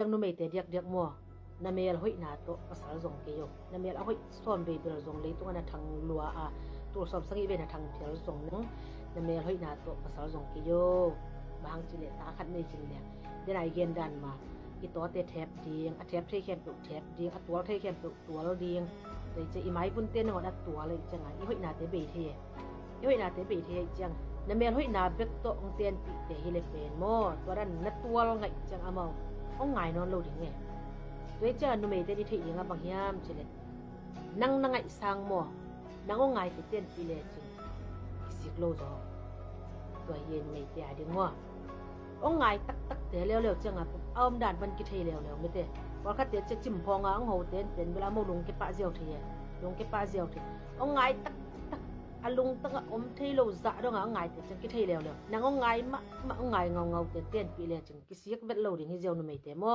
จังนุเมเตเดียกมัวนาเมลหอยนาโตภาษาจงเกยนาเมลเอาหอยซ่อนเบเบลจงเลยตัวนั้นทางลัวตัวสอบสังอีเบนทางเถียวจงนึงนาเมลหอยนาโตภาษาจงเกยบางจิเลตาคัดในจิเลเดนไอเกนดันมาอีตัวเตแทบดีงแทบเทแคมตุแทบดีตัวเทแคมตุตัวแล้วดีงแต่จะอีไม้ปุ่นเต้นหอดตัวเลยจังอีหอยนาเตเบเทอีหอยนาเตเบเทจังนาเมลหอยนาเบกโตองเตียนปิเตฮิเลเป็นโมตัวนั้นนัดตัวลงไงจังอามาเอาไงนอนโลดิงไงด้วยเจ้านุเมเตดิเทยิงบางยามจิเลนั่งไงสังโมนั่งเอาไงเตเตียนปิเลจิงสิกโลจอตัวเย็นไม่เตียดิงว่าเอาไงตักเตะเร็วๆจังเอาด่านมันกิเทเร็วๆไม่เตะพอคัดเตะจะจิ้มพองเอาหัวเต้นเป็นเวลาโมลงเก็บปะเจียวเทียลงเก็บปะเจียวเทียเอาไงตักลุงตั้งอมเทโลซะดองเอาไงเตะจังกิเทเร็วๆนางเอาไงมาเอาไงเงาเตะเต้นปีเลจังกิเสียกเวทโลดิงให้เจียวนุเมเตะมอ